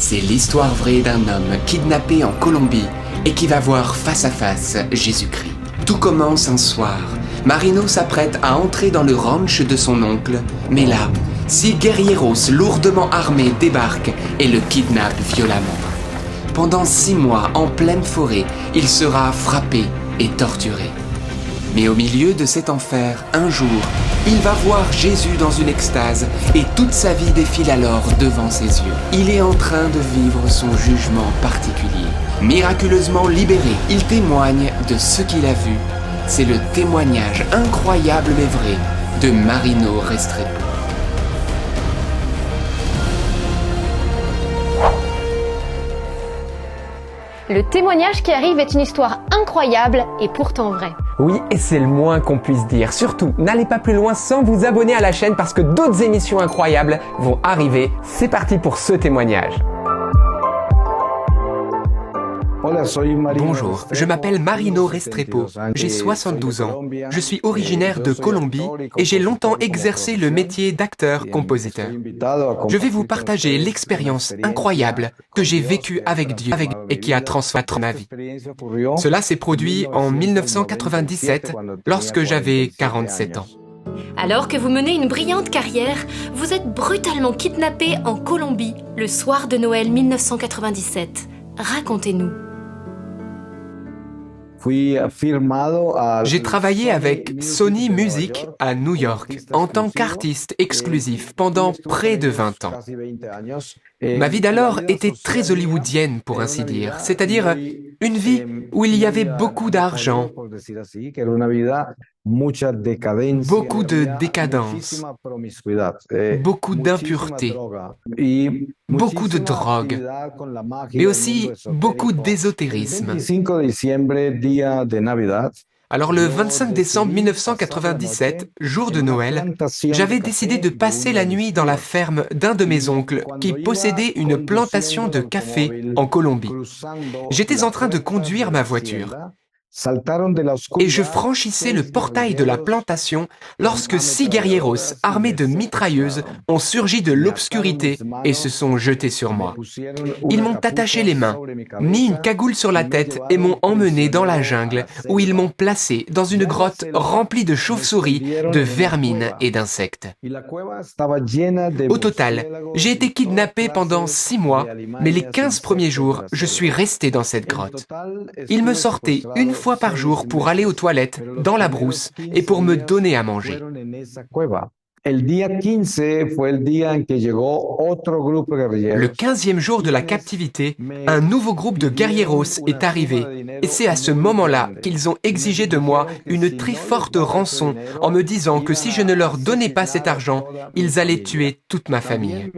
C'est l'histoire vraie d'un homme kidnappé en Colombie et qui va voir face à face Jésus-Christ. Tout commence un soir. Marino s'apprête à entrer dans le ranch de son oncle, mais là, 6 guerrieros lourdement armés débarquent et le kidnappent violemment. Pendant 6 mois, en pleine forêt, il sera frappé et torturé. Mais au milieu de cet enfer, un jour, il va voir Jésus dans une extase et toute sa vie défile alors devant ses yeux. Il est en train de vivre son jugement particulier. Miraculeusement libéré, il témoigne de ce qu'il a vu. C'est le témoignage incroyable mais vrai de Marino Restrepo. Le témoignage qui arrive est une histoire incroyable et pourtant vraie. Oui, et c'est le moins qu'on puisse dire. Surtout, n'allez pas plus loin sans vous abonner à la chaîne parce que d'autres émissions incroyables vont arriver. C'est parti pour ce témoignage. Bonjour, je m'appelle Marino Restrepo, j'ai 72 ans, je suis originaire de Colombie et j'ai longtemps exercé le métier d'acteur-compositeur. Je vais vous partager l'expérience incroyable que j'ai vécue avec Dieu et qui a transformé ma vie. Cela s'est produit en 1997 lorsque j'avais 47 ans. Alors que vous menez une brillante carrière, vous êtes brutalement kidnappé en Colombie le soir de Noël 1997. Racontez-nous. J'ai travaillé avec Sony Music à New York en tant qu'artiste exclusif pendant près de 20 ans. Ma vie d'alors était très hollywoodienne pour ainsi dire, c'est-à-dire une vie où il y avait beaucoup d'argent, beaucoup de décadence, beaucoup d'impureté, beaucoup de drogue, mais aussi beaucoup d'ésotérisme. Alors le 25 décembre 1997, jour de Noël, j'avais décidé de passer la nuit dans la ferme d'un de mes oncles qui possédait une plantation de café en Colombie. J'étais en train de conduire ma voiture. Et je franchissais le portail de la plantation lorsque 6 guerrieros armés de mitrailleuses ont surgi de l'obscurité et se sont jetés sur moi. Ils m'ont attaché les mains, mis une cagoule sur la tête et m'ont emmené dans la jungle où ils m'ont placé dans une grotte remplie de chauves-souris, de vermines et d'insectes. Au total, j'ai été kidnappé pendant 6 mois, mais les 15 premiers jours, je suis resté dans cette grotte. Ils me sortaient une fois par jour pour aller aux toilettes, dans la brousse, et pour me donner à manger. Le 15e jour de la captivité, un nouveau groupe de guerrieros est arrivé, et c'est à ce moment-là qu'ils ont exigé de moi une très forte rançon en me disant que si je ne leur donnais pas cet argent, ils allaient tuer toute ma famille.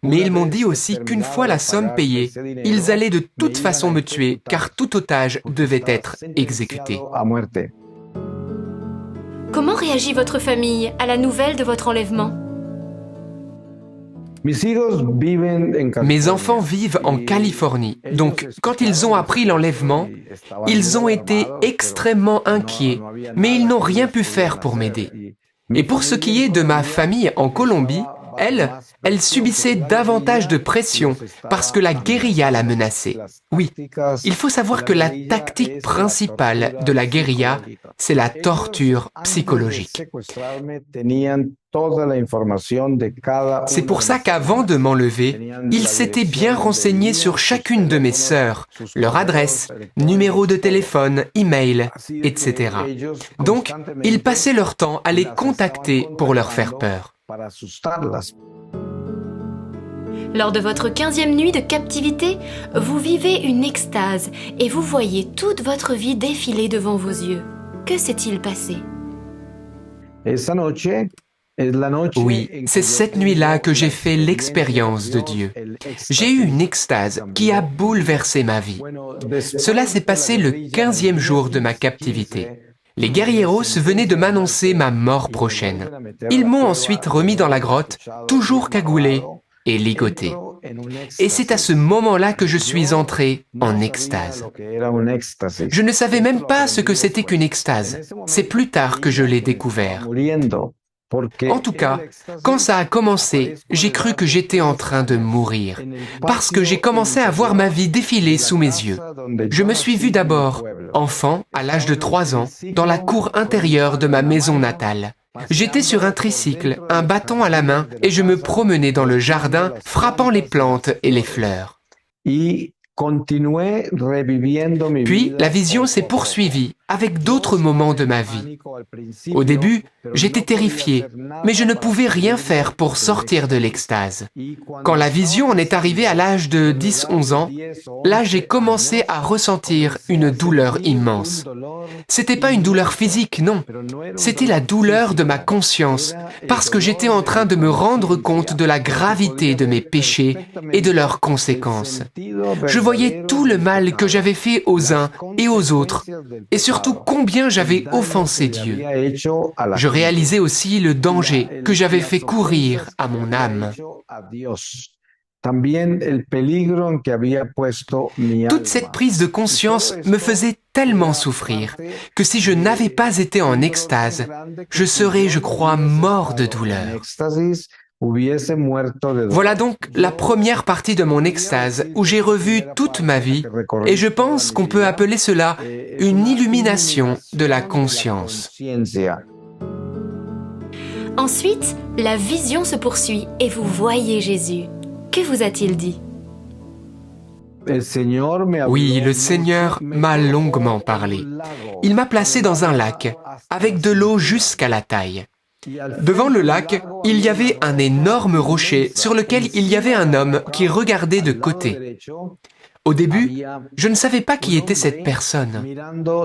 Mais ils m'ont dit aussi qu'une fois la somme payée, ils allaient de toute façon me tuer car tout otage devait être exécuté. Comment réagit votre famille à la nouvelle de votre enlèvement? Mes enfants vivent en Californie, donc quand ils ont appris l'enlèvement, ils ont été extrêmement inquiets, mais ils n'ont rien pu faire pour m'aider. Et pour ce qui est de ma famille en Colombie, elle subissait davantage de pression parce que la guérilla la menaçait. Oui, il faut savoir que la tactique principale de la guérilla, c'est la torture psychologique. C'est pour ça qu'avant de m'enlever, ils s'étaient bien renseignés sur chacune de mes sœurs, leur adresse, numéro de téléphone, email, etc. Donc, ils passaient leur temps à les contacter pour leur faire peur. Lors de votre 15e nuit de captivité, vous vivez une extase et vous voyez toute votre vie défiler devant vos yeux. Que s'est-il passé? Oui, c'est cette nuit-là que j'ai fait l'expérience de Dieu. J'ai eu une extase qui a bouleversé ma vie. Cela s'est passé le 15e jour de ma captivité. Les guerrieros venaient de m'annoncer ma mort prochaine. Ils m'ont ensuite remis dans la grotte, toujours cagoulé et ligoté. Et c'est à ce moment-là que je suis entré en extase. Je ne savais même pas ce que c'était qu'une extase. C'est plus tard que je l'ai découvert. En tout cas, quand ça a commencé, j'ai cru que j'étais en train de mourir, parce que j'ai commencé à voir ma vie défiler sous mes yeux. Je me suis vu d'abord, enfant, à l'âge de 3 ans, dans la cour intérieure de ma maison natale. J'étais sur un tricycle, un bâton à la main, et je me promenais dans le jardin, frappant les plantes et les fleurs. Puis, la vision s'est poursuivie avec d'autres moments de ma vie. Au début, j'étais terrifié, mais je ne pouvais rien faire pour sortir de l'extase. Quand la vision en est arrivée à l'âge de 10-11 ans, là j'ai commencé à ressentir une douleur immense. C'était pas une douleur physique, non. C'était la douleur de ma conscience, parce que j'étais en train de me rendre compte de la gravité de mes péchés et de leurs conséquences. Je voyais tout le mal que j'avais fait aux uns et aux autres, et surtout combien j'avais offensé Dieu. Je réalisais aussi le danger que j'avais fait courir à mon âme. Toute cette prise de conscience me faisait tellement souffrir que si je n'avais pas été en extase, je serais, je crois, mort de douleur. Voilà donc la première partie de mon extase où j'ai revu toute ma vie et je pense qu'on peut appeler cela une illumination de la conscience. Ensuite, la vision se poursuit et vous voyez Jésus. Que vous a-t-il dit? Oui, le Seigneur m'a longuement parlé. Il m'a placé dans un lac avec de l'eau jusqu'à la taille. Devant le lac, il y avait un énorme rocher sur lequel il y avait un homme qui regardait de côté. Au début, je ne savais pas qui était cette personne.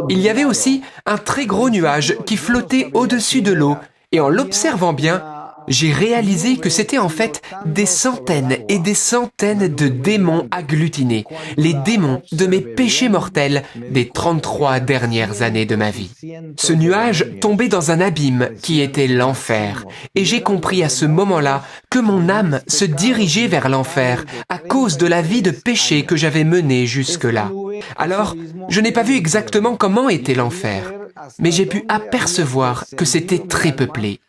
Il y avait aussi un très gros nuage qui flottait au-dessus de l'eau et en l'observant bien, j'ai réalisé que c'était en fait des centaines et des centaines de démons agglutinés, les démons de mes péchés mortels des 33 dernières années de ma vie. Ce nuage tombait dans un abîme qui était l'enfer, et j'ai compris à ce moment-là que mon âme se dirigeait vers l'enfer à cause de la vie de péché que j'avais menée jusque-là. Alors, je n'ai pas vu exactement comment était l'enfer, mais j'ai pu apercevoir que c'était très peuplé.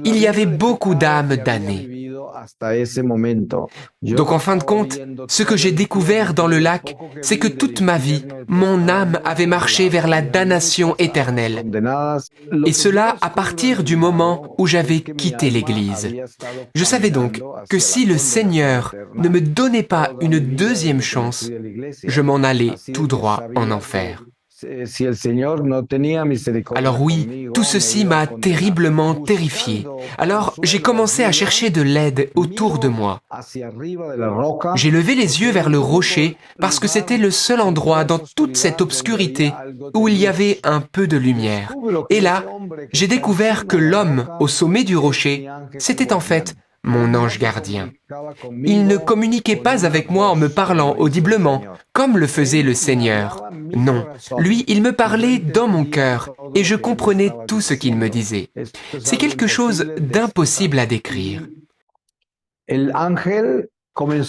Il y avait beaucoup d'âmes damnées. Donc en fin de compte, ce que j'ai découvert dans le lac, c'est que toute ma vie, mon âme avait marché vers la damnation éternelle. Et cela à partir du moment où j'avais quitté l'Église. Je savais donc que si le Seigneur ne me donnait pas une deuxième chance, je m'en allais tout droit en enfer. Alors oui, tout ceci m'a terriblement terrifié. Alors j'ai commencé à chercher de l'aide autour de moi. J'ai levé les yeux vers le rocher parce que c'était le seul endroit dans toute cette obscurité où il y avait un peu de lumière. Et là, j'ai découvert que l'homme au sommet du rocher, c'était en fait mon ange gardien. Il ne communiquait pas avec moi en me parlant audiblement, comme le faisait le Seigneur. Non, lui, il me parlait dans mon cœur, et je comprenais tout ce qu'il me disait. C'est quelque chose d'impossible à décrire.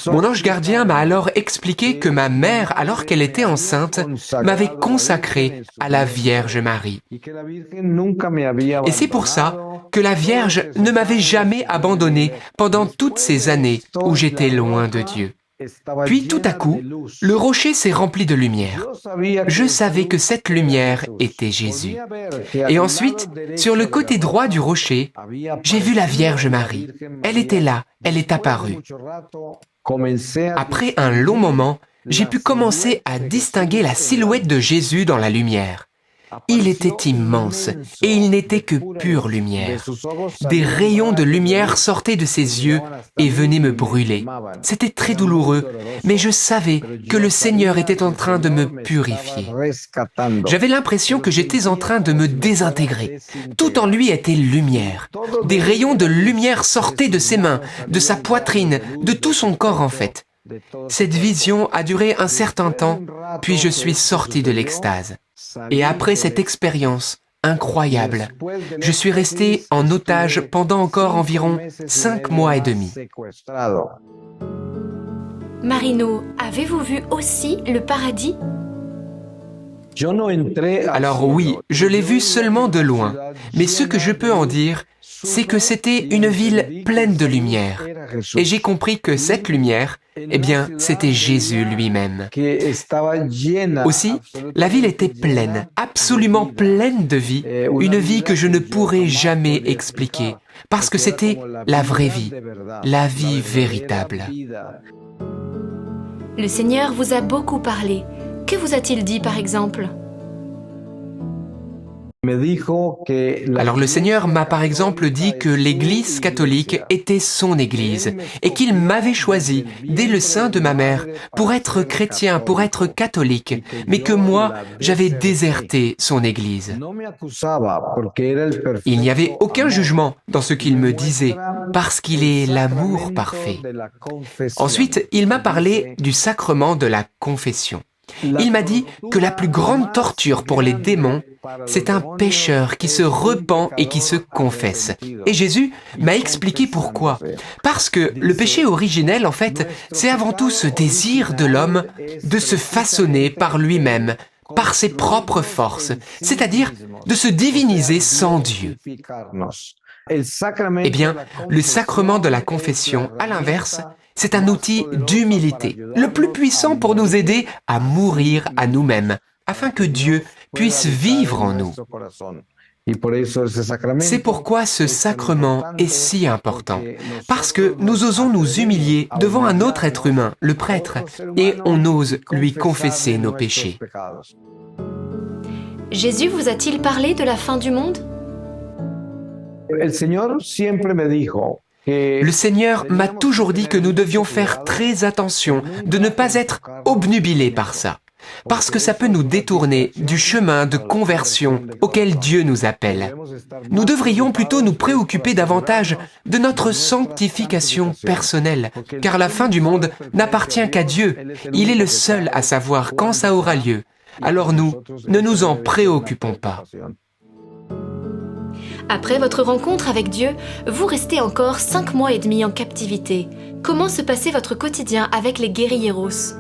Mon ange gardien m'a alors expliqué que ma mère, alors qu'elle était enceinte, m'avait consacré à la Vierge Marie. Et c'est pour ça que la Vierge ne m'avait jamais abandonné pendant toutes ces années où j'étais loin de Dieu. Puis tout à coup, le rocher s'est rempli de lumière. Je savais que cette lumière était Jésus. Et ensuite, sur le côté droit du rocher, j'ai vu la Vierge Marie. Elle était là, elle est apparue. Après un long moment, j'ai pu commencer à distinguer la silhouette de Jésus dans la lumière. Il était immense et il n'était que pure lumière. Des rayons de lumière sortaient de ses yeux et venaient me brûler. C'était très douloureux, mais je savais que le Seigneur était en train de me purifier. J'avais l'impression que j'étais en train de me désintégrer. Tout en lui était lumière. Des rayons de lumière sortaient de ses mains, de sa poitrine, de tout son corps en fait. Cette vision a duré un certain temps, puis je suis sorti de l'extase. Et après cette expérience incroyable, je suis resté en otage pendant encore environ 5 mois et demi. Marino, avez-vous vu aussi le paradis? Alors oui, je l'ai vu seulement de loin, mais ce que je peux en dire, c'est que c'était une ville pleine de lumière. Et j'ai compris que cette lumière, eh bien, c'était Jésus lui-même. Aussi, la ville était pleine, absolument pleine de vie, une vie que je ne pourrais jamais expliquer, parce que c'était la vraie vie, la vie véritable. Le Seigneur vous a beaucoup parlé. Que vous a-t-il dit, par exemple ? Alors le Seigneur m'a par exemple dit que l'Église catholique était son Église et qu'il m'avait choisi dès le sein de ma mère pour être chrétien, pour être catholique, mais que moi, j'avais déserté son Église. Il n'y avait aucun jugement dans ce qu'il me disait parce qu'il est l'amour parfait. Ensuite, il m'a parlé du sacrement de la confession. Il m'a dit que la plus grande torture pour les démons, c'est un pécheur qui se repent et qui se confesse. Et Jésus m'a expliqué pourquoi. Parce que le péché originel, en fait, c'est avant tout ce désir de l'homme de se façonner par lui-même, par ses propres forces, c'est-à-dire de se diviniser sans Dieu. Eh bien, le sacrement de la confession, à l'inverse, c'est un outil d'humilité, le plus puissant pour nous aider à mourir à nous-mêmes, afin que Dieu puisse vivre en nous. C'est pourquoi ce sacrement est si important, parce que nous osons nous humilier devant un autre être humain, le prêtre, et on ose lui confesser nos péchés. Jésus vous a-t-il parlé de la fin du monde ? Le Seigneur m'a toujours dit que nous devions faire très attention de ne pas être obnubilés par ça, parce que ça peut nous détourner du chemin de conversion auquel Dieu nous appelle. Nous devrions plutôt nous préoccuper davantage de notre sanctification personnelle, car la fin du monde n'appartient qu'à Dieu. Il est le seul à savoir quand ça aura lieu. Alors nous, ne nous en préoccupons pas. Après votre rencontre avec Dieu, vous restez encore 5 mois et demi en captivité. Comment se passait votre quotidien avec les guérilleros ?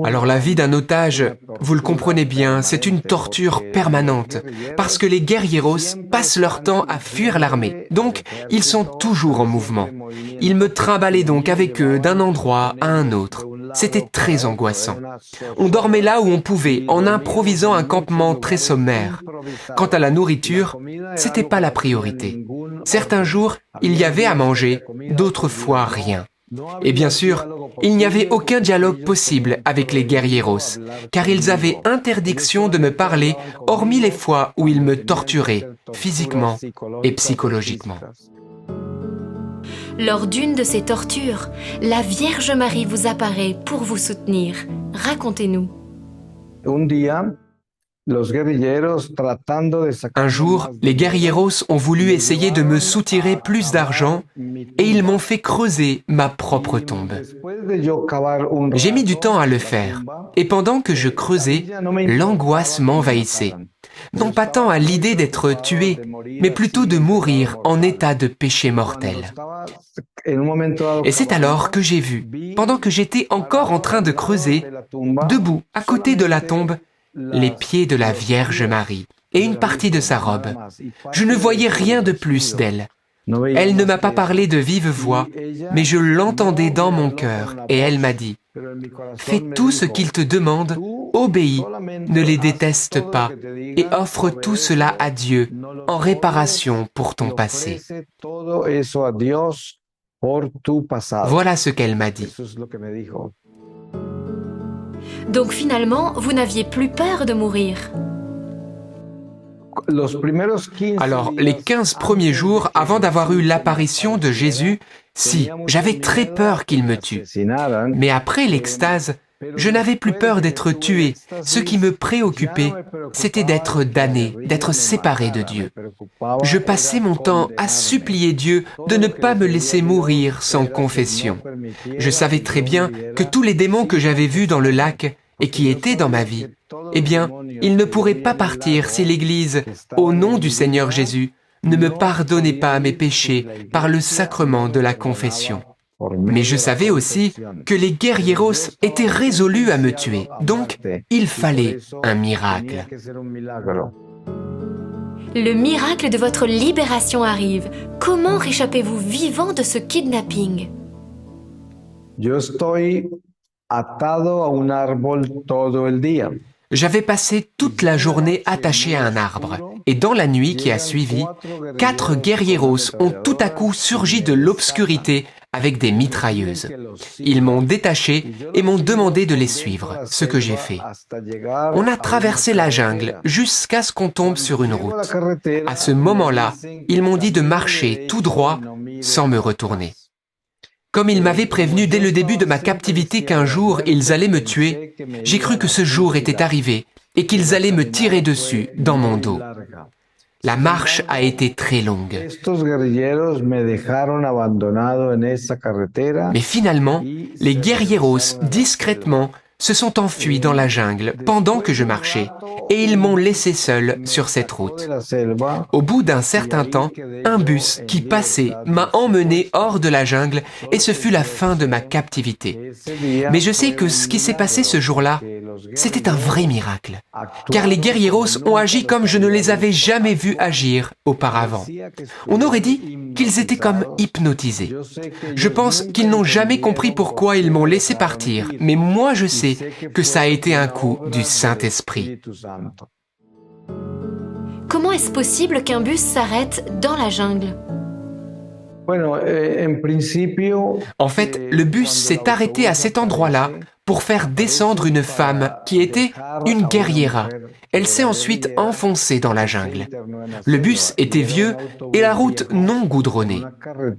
Alors la vie d'un otage, vous le comprenez bien, c'est une torture permanente, parce que les guerrieros passent leur temps à fuir l'armée, donc ils sont toujours en mouvement. Ils me trimballaient donc avec eux d'un endroit à un autre. C'était très angoissant. On dormait là où on pouvait, en improvisant un campement très sommaire. Quant à la nourriture, c'était pas la priorité. Certains jours, il y avait à manger, d'autres fois rien. Et bien sûr, il n'y avait aucun dialogue possible avec les guerrieros, car ils avaient interdiction de me parler, hormis les fois où ils me torturaient, physiquement et psychologiquement. Lors d'une de ces tortures, la Vierge Marie vous apparaît pour vous soutenir. Racontez-nous. Un jour, les guerrieros ont voulu essayer de me soutirer plus d'argent et ils m'ont fait creuser ma propre tombe. J'ai mis du temps à le faire et pendant que je creusais, l'angoisse m'envahissait. Non pas tant à l'idée d'être tué, mais plutôt de mourir en état de péché mortel. Et c'est alors que j'ai vu, pendant que j'étais encore en train de creuser, debout à côté de la tombe, les pieds de la Vierge Marie et une partie de sa robe. Je ne voyais rien de plus d'elle. Elle ne m'a pas parlé de vive voix, mais je l'entendais dans mon cœur et elle m'a dit « Fais tout ce qu'ils te demandent, obéis, ne les déteste pas et offre tout cela à Dieu en réparation pour ton passé. » Voilà ce qu'elle m'a dit. Donc finalement, vous n'aviez plus peur de mourir. Alors, les 15 premiers jours avant d'avoir eu l'apparition de Jésus, si, j'avais très peur qu'il me tue. Mais après l'extase, je n'avais plus peur d'être tué. Ce qui me préoccupait, c'était d'être damné, d'être séparé de Dieu. Je passais mon temps à supplier Dieu de ne pas me laisser mourir sans confession. Je savais très bien que tous les démons que j'avais vus dans le lac et qui étaient dans ma vie, eh bien, ils ne pourraient pas partir si l'Église, au nom du Seigneur Jésus, ne me pardonnait pas mes péchés par le sacrement de la confession. Mais je savais aussi que les guerrieros étaient résolus à me tuer, donc il fallait un miracle. Le miracle de votre libération arrive. Comment réchappez-vous vivant de ce kidnapping? Yo estoy atado a un árbol todo el día. J'avais passé toute la journée attaché à un arbre. Et dans la nuit qui a suivi, 4 guerrieros ont tout à coup surgi de l'obscurité avec des mitrailleuses. Ils m'ont détaché et m'ont demandé de les suivre, ce que j'ai fait. On a traversé la jungle jusqu'à ce qu'on tombe sur une route. À ce moment-là, ils m'ont dit de marcher tout droit sans me retourner. Comme ils m'avaient prévenu dès le début de ma captivité qu'un jour ils allaient me tuer, j'ai cru que ce jour était arrivé et qu'ils allaient me tirer dessus dans mon dos. La marche a été très longue. Mais finalement, les guerrieros, discrètement, se sont enfuis dans la jungle pendant que je marchais et ils m'ont laissé seul sur cette route. Au bout d'un certain temps, un bus qui passait m'a emmené hors de la jungle et ce fut la fin de ma captivité. Mais je sais que ce qui s'est passé ce jour-là, c'était un vrai miracle, car les guerrieros ont agi comme je ne les avais jamais vus agir auparavant. On aurait dit qu'ils étaient comme hypnotisés. Je pense qu'ils n'ont jamais compris pourquoi ils m'ont laissé partir, mais moi je sais que ça a été un coup du Saint-Esprit. Comment est-ce possible qu'un bus s'arrête dans la jungle? En fait, le bus s'est arrêté à cet endroit-là pour faire descendre une femme qui était une guerriera. Elle s'est ensuite enfoncée dans la jungle. Le bus était vieux et la route non goudronnée.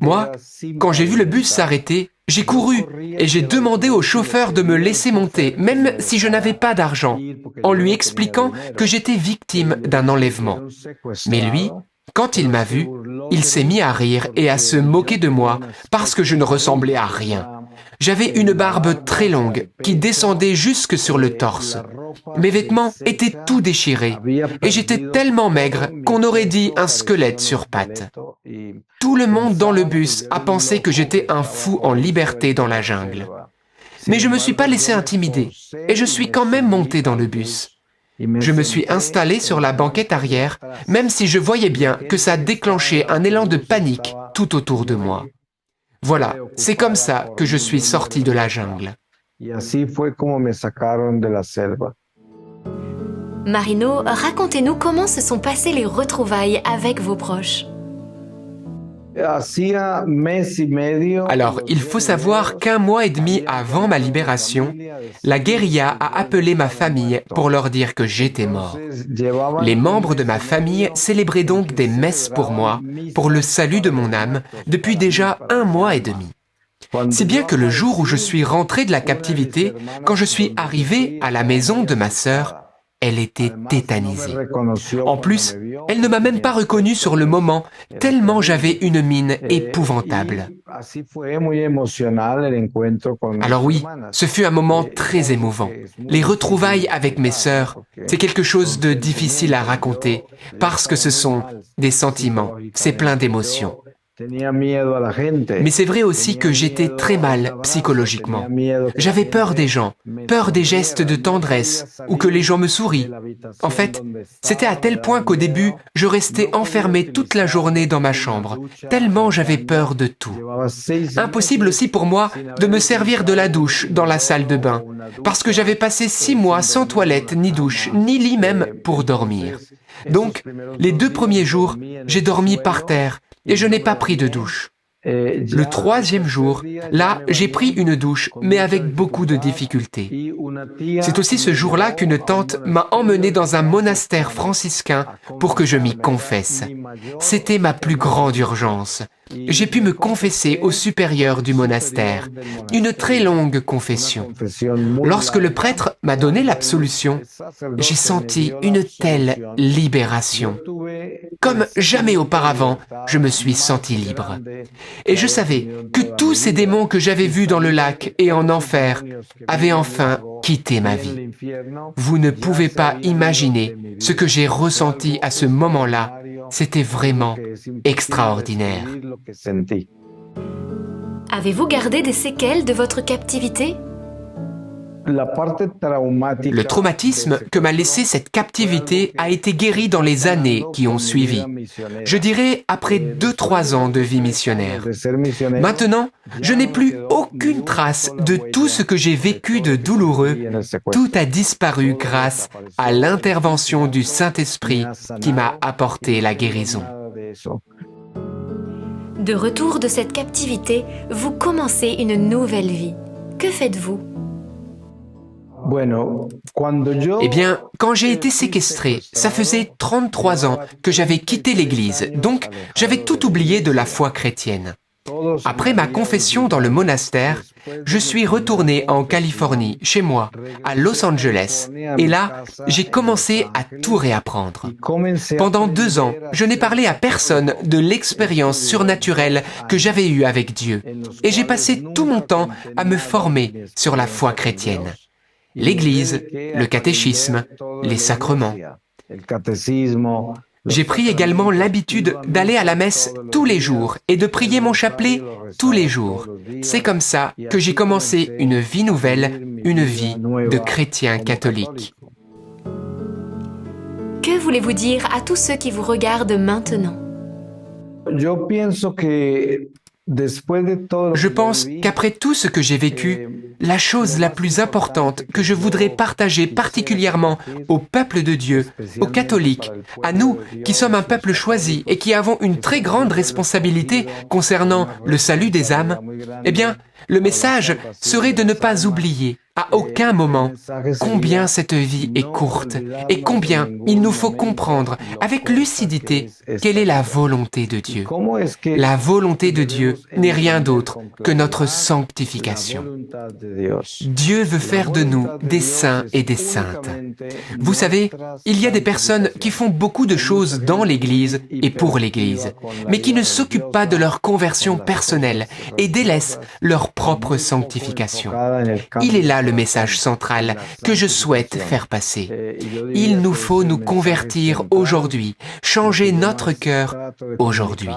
Moi, quand j'ai vu le bus s'arrêter, j'ai couru et j'ai demandé au chauffeur de me laisser monter, même si je n'avais pas d'argent, en lui expliquant que j'étais victime d'un enlèvement. Mais lui, quand il m'a vu, il s'est mis à rire et à se moquer de moi parce que je ne ressemblais à rien. J'avais une barbe très longue qui descendait jusque sur le torse. Mes vêtements étaient tout déchirés et j'étais tellement maigre qu'on aurait dit un squelette sur pattes. Tout le monde dans le bus a pensé que j'étais un fou en liberté dans la jungle. Mais je ne me suis pas laissé intimider et je suis quand même monté dans le bus. Je me suis installé sur la banquette arrière, même si je voyais bien que ça déclenchait un élan de panique tout autour de moi. Voilà, c'est comme ça que je suis sorti de la jungle. Marino, racontez-nous comment se sont passées les retrouvailles avec vos proches. Alors, il faut savoir qu'1 mois et demi avant ma libération, la guérilla a appelé ma famille pour leur dire que j'étais mort. Les membres de ma famille célébraient donc des messes pour moi, pour le salut de mon âme, depuis déjà 1 mois et demi. Si bien que le jour où je suis rentré de la captivité, quand je suis arrivé à la maison de ma sœur, elle était tétanisée. En plus, elle ne m'a même pas reconnu sur le moment, tellement j'avais une mine épouvantable. Alors oui, ce fut un moment très émouvant. Les retrouvailles avec mes sœurs, c'est quelque chose de difficile à raconter, parce que ce sont des sentiments, c'est plein d'émotions. Mais c'est vrai aussi que j'étais très mal psychologiquement. J'avais peur des gens, peur des gestes de tendresse ou que les gens me sourient. En fait, c'était à tel point qu'au début, je restais enfermé toute la journée dans ma chambre, tellement j'avais peur de tout. Impossible aussi pour moi de me servir de la douche dans la salle de bain, parce que j'avais passé 6 mois sans toilette, ni douche, ni lit même pour dormir. Donc, les 2 premiers jours, j'ai dormi par terre, et je n'ai pas pris de douche. Le 3e jour, là, j'ai pris une douche, mais avec beaucoup de difficultés. C'est aussi ce jour-là qu'une tante m'a emmené dans un monastère franciscain pour que je m'y confesse. C'était ma plus grande urgence. J'ai pu me confesser au supérieur du monastère. Une très longue confession. Lorsque le prêtre m'a donné l'absolution, j'ai senti une telle libération. Comme jamais auparavant, je me suis senti libre. Et je savais que tous ces démons que j'avais vus dans le lac et en enfer avaient enfin quitté ma vie. Vous ne pouvez pas imaginer ce que j'ai ressenti à ce moment-là. C'était vraiment extraordinaire. Avez-vous gardé des séquelles de votre captivité? Le traumatisme que m'a laissé cette captivité a été guéri dans les années qui ont suivi. Je dirais après 2-3 ans de vie missionnaire. Maintenant, je n'ai plus aucune trace de tout ce que j'ai vécu de douloureux. Tout a disparu grâce à l'intervention du Saint-Esprit qui m'a apporté la guérison. De retour de cette captivité, vous commencez une nouvelle vie. Que faites-vous? Eh bien, quand j'ai été séquestré, ça faisait 33 ans que j'avais quitté l'Église, donc j'avais tout oublié de la foi chrétienne. Après ma confession dans le monastère, je suis retourné en Californie, chez moi, à Los Angeles, et là, j'ai commencé à tout réapprendre. Pendant 2 ans, je n'ai parlé à personne de l'expérience surnaturelle que j'avais eue avec Dieu, et j'ai passé tout mon temps à me former sur la foi chrétienne. L'Église, le catéchisme, les sacrements. J'ai pris également l'habitude d'aller à la messe tous les jours et de prier mon chapelet tous les jours. C'est comme ça que j'ai commencé une vie nouvelle, une vie de chrétien catholique. Que voulez-vous dire à tous ceux qui vous regardent maintenant? Je pense qu'après tout ce que j'ai vécu, la chose la plus importante que je voudrais partager particulièrement au peuple de Dieu, aux catholiques, à nous qui sommes un peuple choisi et qui avons une très grande responsabilité concernant le salut des âmes, eh bien, le message serait de ne pas oublier à aucun moment combien cette vie est courte et combien il nous faut comprendre avec lucidité quelle est la volonté de Dieu. La volonté de Dieu n'est rien d'autre que notre sanctification. Dieu veut faire de nous des saints et des saintes. Vous savez, il y a des personnes qui font beaucoup de choses dans l'Église et pour l'Église, mais qui ne s'occupent pas de leur conversion personnelle et délaissent leur propre sanctification. Il est là le message central que je souhaite faire passer. Il nous faut nous convertir aujourd'hui, changer notre cœur aujourd'hui.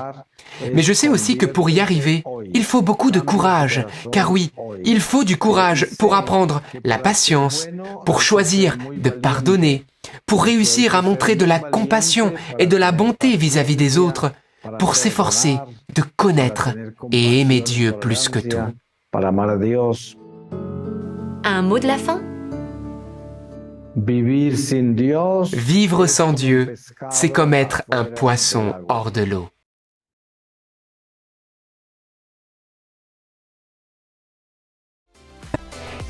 Mais je sais aussi que pour y arriver, il faut beaucoup de courage, car oui, il faut du courage pour apprendre la patience, pour choisir de pardonner, pour réussir à montrer de la compassion et de la bonté vis-à-vis des autres, pour s'efforcer de connaître et aimer Dieu plus que tout. Un mot de la fin? Vivre sans Dieu, c'est comme être un poisson hors de l'eau.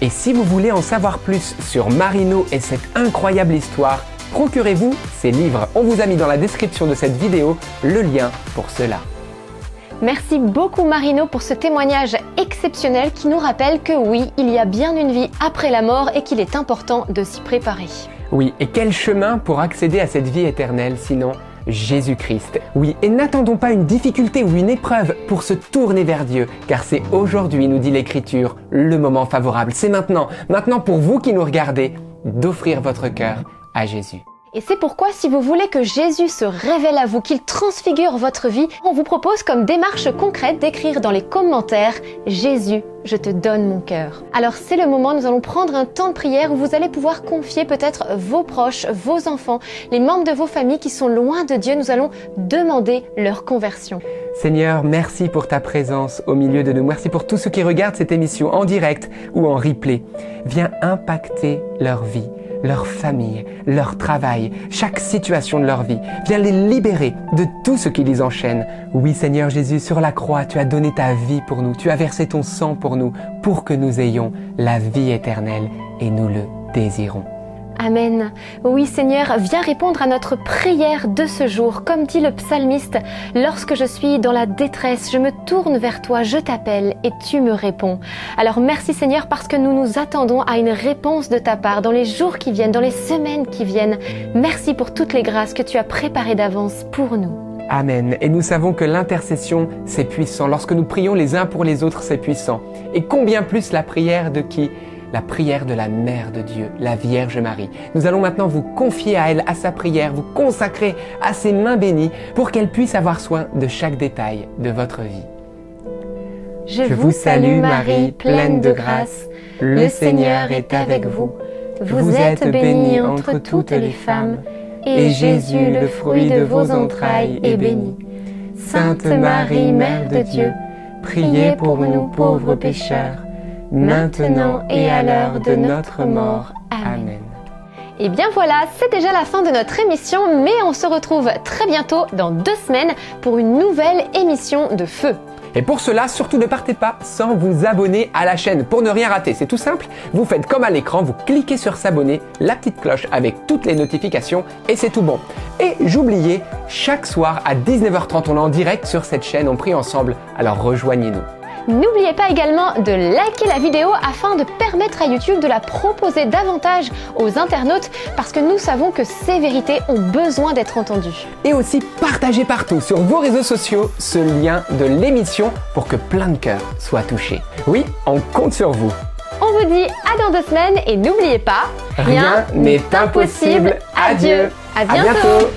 Et si vous voulez en savoir plus sur Marino et cette incroyable histoire, procurez-vous ces livres. On vous a mis dans la description de cette vidéo le lien pour cela. Merci beaucoup Marino pour ce témoignage exceptionnel qui nous rappelle que oui, il y a bien une vie après la mort et qu'il est important de s'y préparer. Oui, et quel chemin pour accéder à cette vie éternelle sinon Jésus-Christ. Oui, et n'attendons pas une difficulté ou une épreuve pour se tourner vers Dieu, car c'est aujourd'hui, nous dit l'Écriture, le moment favorable. C'est maintenant pour vous qui nous regardez, d'offrir votre cœur à Jésus. Et c'est pourquoi, si vous voulez que Jésus se révèle à vous, qu'il transfigure votre vie, on vous propose comme démarche concrète d'écrire dans les commentaires « Jésus, je te donne mon cœur ». Alors c'est le moment, nous allons prendre un temps de prière où vous allez pouvoir confier peut-être vos proches, vos enfants, les membres de vos familles qui sont loin de Dieu. Nous allons demander leur conversion. Seigneur, merci pour ta présence au milieu de nous. Merci pour tous ceux qui regardent cette émission en direct ou en replay. Viens impacter leur vie, leur famille, leur travail, chaque situation de leur vie. Viens les libérer de tout ce qui les enchaîne. Oui, Seigneur Jésus, sur la croix, tu as donné ta vie pour nous. Tu as versé ton sang pour nous, pour que nous ayons la vie éternelle et nous le désirons. Amen. Oui Seigneur, viens répondre à notre prière de ce jour. Comme dit le psalmiste, lorsque je suis dans la détresse, je me tourne vers toi, je t'appelle et tu me réponds. Alors merci Seigneur parce que nous nous attendons à une réponse de ta part dans les jours qui viennent, dans les semaines qui viennent. Merci pour toutes les grâces que tu as préparées d'avance pour nous. Amen. Et nous savons que l'intercession, c'est puissant. Lorsque nous prions les uns pour les autres, c'est puissant. Et combien plus la prière de qui ? La prière de la Mère de Dieu, la Vierge Marie. Nous allons maintenant vous confier à elle, à sa prière, vous consacrer à ses mains bénies pour qu'elle puisse avoir soin de chaque détail de votre vie. Je vous salue Marie, pleine de grâce. Le Seigneur est avec vous. Vous êtes bénie entre toutes les femmes, et Jésus, le fruit de vos entrailles, est béni. Sainte Marie, Mère de Dieu, priez pour nous pauvres pécheurs, maintenant et à l'heure de notre mort. Amen. Et bien voilà, c'est déjà la fin de notre émission, mais on se retrouve très bientôt dans 2 semaines pour une nouvelle émission de Feu. Et pour cela, surtout ne partez pas sans vous abonner à la chaîne pour ne rien rater. C'est tout simple, vous faites comme à l'écran, vous cliquez sur s'abonner, la petite cloche avec toutes les notifications et c'est tout bon. Et j'oubliais, chaque soir à 19h30, on est en direct sur cette chaîne, on prie ensemble, alors rejoignez-nous. N'oubliez pas également de liker la vidéo afin de permettre à YouTube de la proposer davantage aux internautes parce que nous savons que ces vérités ont besoin d'être entendues. Et aussi partagez partout sur vos réseaux sociaux ce lien de l'émission pour que plein de cœurs soient touchés. Oui, on compte sur vous. On vous dit à dans 2 semaines et n'oubliez pas, Rien n'est impossible. Adieu. À bientôt.